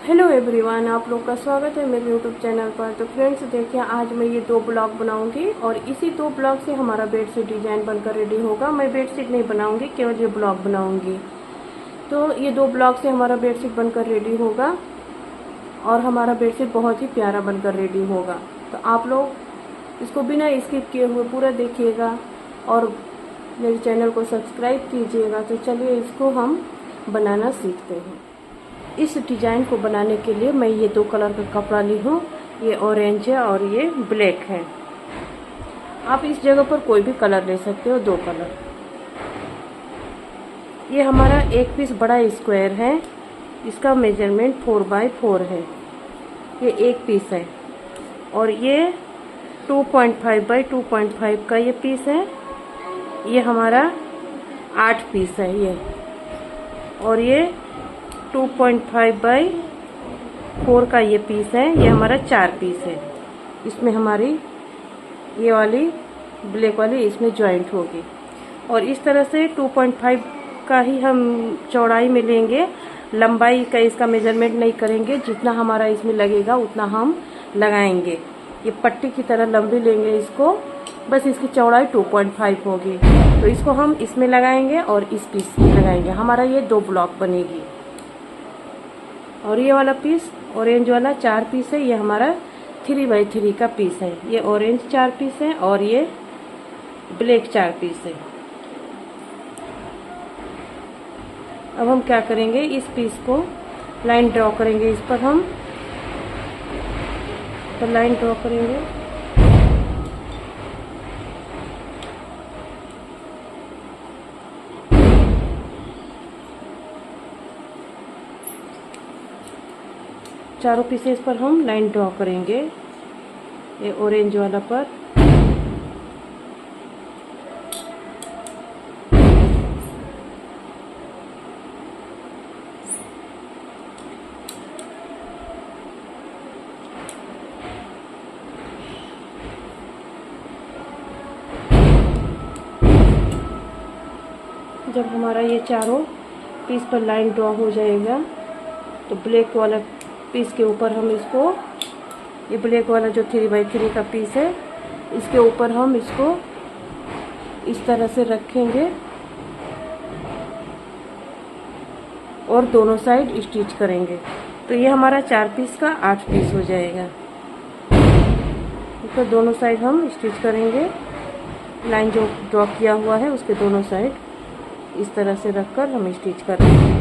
Hello everyone, आप लोग का स्वागत है मेरे यूट्यूब चैनल पर। तो फ्रेंड्स देखिए, आज मैं ये 2 ब्लॉग बनाऊंगी और इसी 2 ब्लॉग से हमारा बेडशीट डिजाइन बनकर रेडी होगा। मैं बेडशीट नहीं बनाऊंगी, केवल ये ब्लॉग बनाऊंगी। तो ये 2 ब्लॉग से हमारा बेडशीट बनकर रेडी होगा और हमारा बेडशीट बहुत ही प्यारा बनकर रेडी होगा। तो आप लोग इसको बिना स्किप किए हुए पूरा देखिएगा और मेरे चैनल को सब्सक्राइब कीजिएगा। तो चलिए इसको हम बनाना सीखते हैं। इस डिजाइन को बनाने के लिए मैं ये 2 कलर का कपड़ा ली हूँ। ये ऑरेंज है और ये ब्लैक है। आप इस जगह पर कोई भी कलर ले सकते हो, 2 कलर। ये हमारा 1 पीस बड़ा स्क्वायर है। इसका मेजरमेंट 4x4 है। ये 1 पीस है और ये 2.5x2.5 का ये पीस है। ये हमारा 8 पीस है ये, और ये 2.5x4 का ये पीस है। ये हमारा 4 पीस है। इसमें हमारी ये वाली ब्लैक वाली इसमें जॉइंट होगी और इस तरह से 2.5 का ही हम चौड़ाई में लेंगे। लंबाई का इसका मेजरमेंट नहीं करेंगे, जितना हमारा इसमें लगेगा उतना हम लगाएंगे। ये पट्टी की तरह लंबी लेंगे इसको, बस इसकी चौड़ाई 2.5 होगी। तो इसको हम इसमें लगाएंगे और इस पीस में लगाएंगे। हमारा ये 2 ब्लॉक बनेगी। और ये वाला पीस ऑरेंज वाला 4 पीस है। ये हमारा 3x3 का पीस है। ये ऑरेंज 4 पीस है और ये ब्लैक 4 पीस है। अब हम क्या करेंगे, इस पीस को लाइन ड्रॉ करेंगे। इस पर हम तो लाइन ड्रॉ करेंगे। चारों पीसेस पर हम लाइन ड्रॉ करेंगे। ये ऑरेंज वाला पर जब हमारा ये चारों पीस पर लाइन ड्रॉ हो जाएगा तो ब्लैक वाला पीस के ऊपर हम इसको, ये ब्लैक वाला जो 3x3 का पीस है, इसके ऊपर हम इसको इस तरह से रखेंगे और दोनों साइड स्टिच करेंगे। तो ये हमारा 4 पीस का 8 पीस हो जाएगा। तो दोनों साइड हम स्टिच करेंगे। लाइन जो ड्रॉ किया हुआ है उसके दोनों साइड इस तरह से रखकर हम स्टिच करेंगे।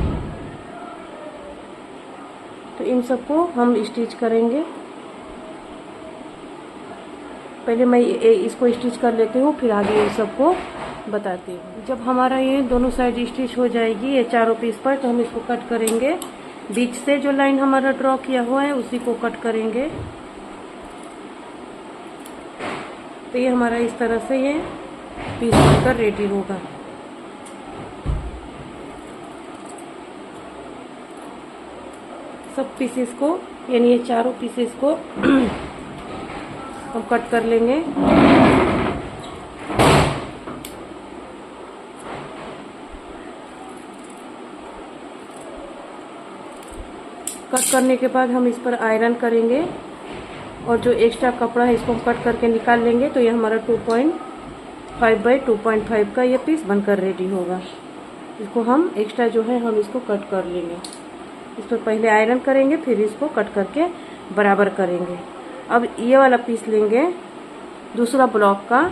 तो इन सबको हम स्टिच करेंगे। पहले मैं इसको स्टिच कर लेती हूँ, फिर आगे ये सबको बताती हूँ। जब हमारा ये दोनों साइड स्टिच हो जाएगी ये चारों पीस पर, तो हम इसको कट करेंगे। बीच से जो लाइन हमारा ड्रॉ किया हुआ है उसी को कट करेंगे। तो ये हमारा इस तरह से ये पीस बनकर रेडी होगा। सब पीसेस को, यानी ये चारों पीसेस को हम कट कर लेंगे। कट करने के बाद हम इस पर आयरन करेंगे और जो एक्स्ट्रा कपड़ा है इसको हम कट करके निकाल लेंगे। तो ये हमारा 2.5x2.5 का ये पीस बनकर रेडी होगा। इसको हम एक्स्ट्रा जो है हम इसको कट कर लेंगे। इस पर पहले आयरन करेंगे, फिर इसको कट करके बराबर करेंगे। अब ये वाला पीस लेंगे दूसरा ब्लॉक का।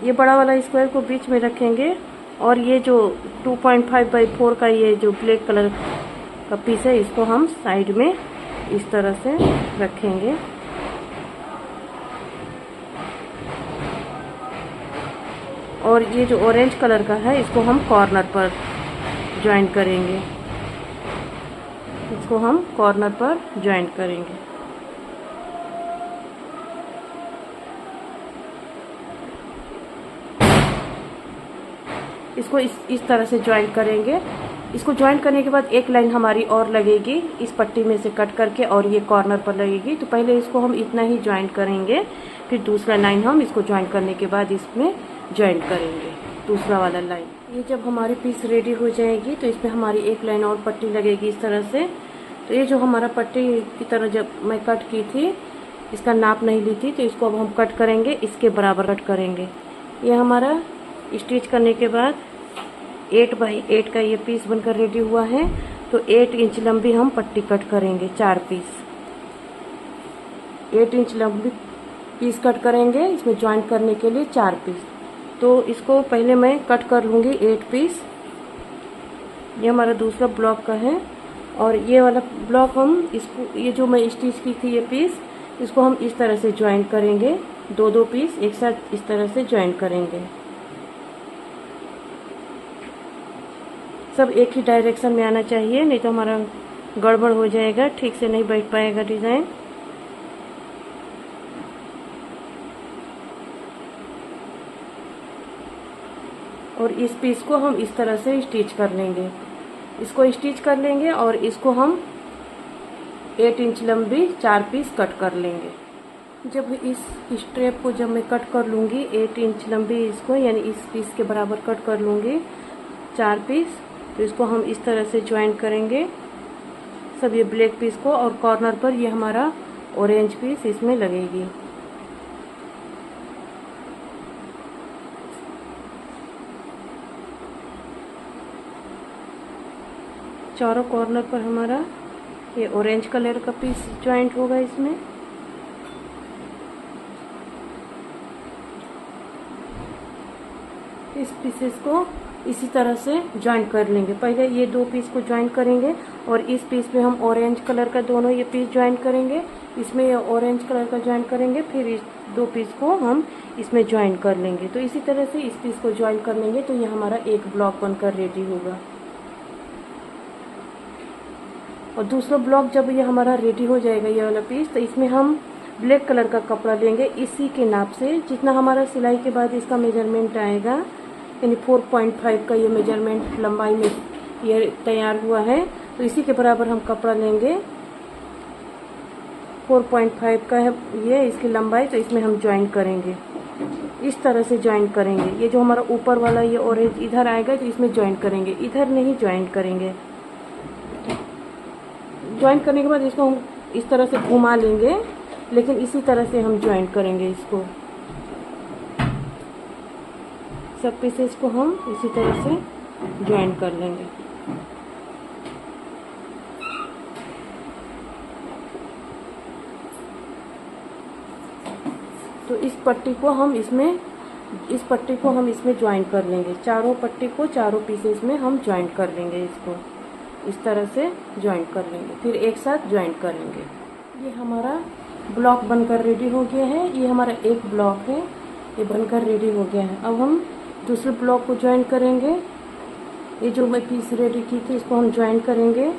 ये बड़ा वाला स्क्वायर को बीच में रखेंगे और ये जो 2.5x4 का ये जो ब्लैक कलर का पीस है इसको हम साइड में इस तरह से रखेंगे। और ये जो ऑरेंज कलर का है इसको हम कॉर्नर पर ज्वाइन करेंगे। इसको हम कॉर्नर पर ज्वाइन करेंगे। इसको इस तरह से ज्वाइन करेंगे। इसको ज्वाइन करने के बाद एक लाइन हमारी और लगेगी इस पट्टी में से कट करके, और ये कॉर्नर पर लगेगी। तो पहले इसको हम इतना ही ज्वाइन करेंगे, फिर दूसरा लाइन हम इसको ज्वाइन करने के बाद इसमें ज्वाइन करेंगे दूसरा वाला लाइन। ये जब हमारी पीस रेडी हो जाएगी तो इसमें हमारी एक लाइन और पट्टी लगेगी इस तरह से। तो तो ये जो हमारा पट्टी की तरह जब मैं कट की थी, इसका नाप नहीं ली थी, तो इसको अब हम कट करेंगे, इसके बराबर कट करेंगे। ये हमारा स्टिच करने के बाद 8 बाई 8 का ये पीस बनकर रेडी हुआ है। तो 8 इंच लंबी हम पट्टी कट करेंगे, 4 पीस 8 इंच लंबी पीस कट करेंगे, इसमें ज्वाइंट करने के लिए 4 पीस। तो इसको पहले मैं कट कर लूँगी 8 पीस। ये हमारा दूसरा ब्लॉक का है, और ये वाला ब्लॉक हम इसको, ये जो मैं स्टिच की थी ये पीस, इसको हम इस तरह से ज्वाइंट करेंगे, 2-2 पीस एक साथ इस तरह से ज्वाइंट करेंगे। सब एक ही डायरेक्शन में आना चाहिए, नहीं तो हमारा गड़बड़ हो जाएगा, ठीक से नहीं बैठ पाएगा डिज़ाइन। और इस पीस को हम इस तरह से स्टिच कर लेंगे, इसको स्टिच कर लेंगे और इसको हम 8 इंच लंबी 4 पीस कट कर लेंगे। जब इस स्ट्रेप को जब मैं कट कर लूँगी 8 इंच लंबी, इसको यानी इस पीस के बराबर कट कर लूँगी 4 पीस, तो इसको हम इस तरह से ज्वाइंट करेंगे सब ये ब्लैक पीस को, और कॉर्नर पर ये हमारा ऑरेंज पीस इसमें लगेगी। चारों कॉर्नर पर हमारा ये ऑरेंज कलर का पीस ज्वाइंट होगा इसमें। इस पीसेस को इसी तरह से ज्वाइंट कर लेंगे। पहले ये 2 पीस को ज्वाइंट करेंगे और इस पीस में हम ऑरेंज कलर का दोनों ये पीस ज्वाइंट करेंगे, इसमें ये ऑरेंज कलर का ज्वाइंट करेंगे, फिर इस 2 पीस को हम इसमें ज्वाइंट कर लेंगे। तो इसी तरह से इस पीस को ज्वाइंट कर लेंगे, तो ये हमारा एक ब्लॉक बनकर रेडी होगा। और दूसरा ब्लॉक जब ये हमारा रेडी हो जाएगा ये वाला पीस, तो इसमें हम ब्लैक कलर का कपड़ा लेंगे, इसी के नाप से जितना हमारा सिलाई के बाद इसका मेजरमेंट आएगा, यानी 4.5 का ये मेजरमेंट लंबाई में ये तैयार हुआ है, तो इसी के बराबर हम कपड़ा लेंगे। 4.5 का है ये इसकी लंबाई, तो इसमें हम ज्वाइंट करेंगे, इस तरह से ज्वाइंट करेंगे। ये जो हमारा ऊपर वाला ये ऑरेंज इधर आएगा, तो इसमें ज्वाइंट करेंगे, इधर नहीं ज्वाइंट करेंगे। ज्वाइंट करने के बाद इसको हम इस तरह से घुमा लेंगे, लेकिन इसी तरह से हम ज्वाइंट करेंगे इसको। सब पीसेस को हम इसी तरह से ज्वाइंट कर लेंगे। तो इस पट्टी को हम इसमें ज्वाइंट कर लेंगे, चारों पट्टी को चारों पीसेस में हम ज्वाइंट कर लेंगे, इसको इस तरह से ज्वाइंट कर लेंगे, फिर एक साथ ज्वाइंट करेंगे। ये हमारा ब्लॉक बनकर रेडी हो गया है, ये हमारा एक ब्लॉक है, ये बनकर रेडी हो गया है। अब हम दूसरे ब्लॉक को ज्वाइंट करेंगे। ये जो मैं पीस रेडी की थी इसको हम ज्वाइंट करेंगे,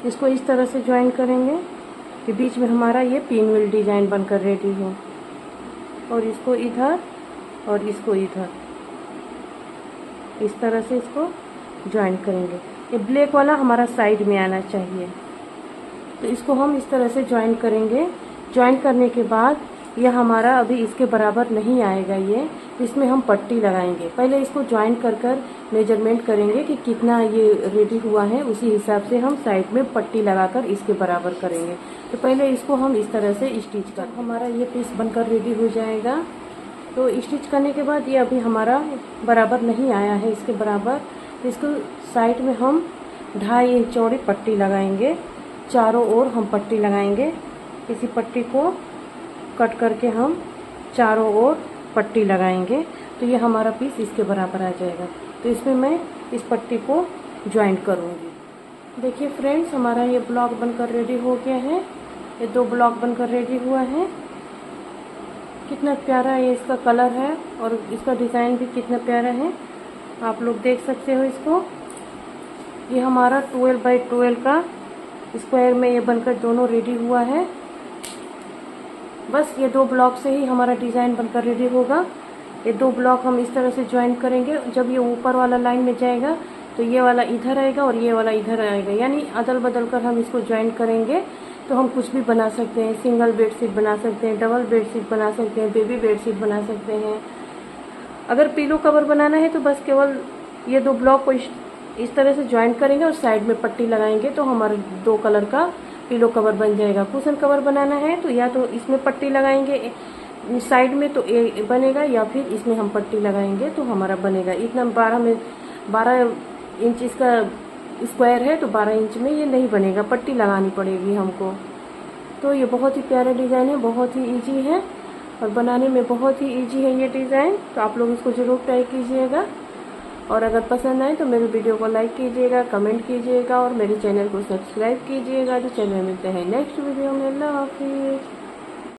इसको इस तरह से ज्वाइंट करेंगे कि बीच में हमारा ये पिन व्हील डिजाइन बनकर रेडी हो, और इसको इधर और इसको इधर इस तरह से इसको ज्वाइंट करेंगे। ये ब्लैक वाला हमारा साइड में आना चाहिए, तो इसको हम इस तरह से ज्वाइंट करेंगे। ज्वाइंट करने के बाद यह हमारा अभी इसके बराबर नहीं आएगा ये, इसमें हम पट्टी लगाएंगे। पहले इसको ज्वाइंट कर कर मेजरमेंट करेंगे कि कितना ये रेडी हुआ है, उसी हिसाब से हम साइड में पट्टी लगाकर इसके बराबर करेंगे। तो पहले इसको हम इस तरह से स्टिच कर, हमारा ये पीस बनकर रेडी हो जाएगा। तो स्टिच करने के बाद ये अभी हमारा बराबर नहीं आया है इसके बराबर, तो इसको साइड में हम 2.5 इंच चौड़ी पट्टी लगाएंगे, चारों ओर हम पट्टी लगाएंगे। इसी पट्टी को कट करके हम चारों ओर पट्टी लगाएंगे, तो ये हमारा पीस इसके बराबर आ जाएगा। तो इसमें मैं इस पट्टी को ज्वाइंट करूँगी। देखिए फ्रेंड्स, हमारा ये ब्लॉक बनकर रेडी हो गया है, ये 2 ब्लॉक बनकर रेडी हुआ है। कितना प्यारा ये इसका कलर है और इसका डिज़ाइन भी कितना प्यारा है, आप लोग देख सकते हो इसको। ये हमारा 12 बाई 12 का स्क्वायर में ये बनकर दोनों रेडी हुआ है। बस ये 2 ब्लॉक से ही हमारा डिज़ाइन बनकर रेडी होगा। ये 2 ब्लॉक हम इस तरह से ज्वाइंट करेंगे। जब ये ऊपर वाला लाइन में जाएगा तो ये वाला इधर आएगा और ये वाला इधर आएगा, यानी अदल बदल कर हम इसको ज्वाइंट करेंगे। तो हम कुछ भी बना सकते हैं, सिंगल बेडशीट बना सकते हैं, डबल बेडशीट बना सकते हैं, बेबी बेडशीट बना सकते हैं। अगर पिलो कवर बनाना है तो बस केवल ये 2 ब्लॉक को इस तरह से ज्वाइंट करेंगे और साइड में पट्टी लगाएंगे तो हमारा 2 कलर का पिलो कवर बन जाएगा। कुशन कवर बनाना है तो या तो इसमें पट्टी लगाएंगे साइड में तो ये बनेगा, या फिर इसमें हम पट्टी लगाएंगे तो हमारा बनेगा। इतना 12 इंच इसका स्क्वायर है तो 12 इंच में ये नहीं बनेगा, पट्टी लगानी पड़ेगी हमको। तो ये बहुत ही प्यारा डिज़ाइन है, बहुत ही इजी है और बनाने में बहुत ही इजी है ये डिज़ाइन। तो आप लोग इसको ज़रूर ट्राई कीजिएगा और अगर पसंद आए तो मेरे वीडियो को लाइक कीजिएगा, कमेंट कीजिएगा और मेरे चैनल को सब्सक्राइब कीजिएगा। तो चलिए मिलते हैं नेक्स्ट वीडियो में। अल्लाह हाफिज़।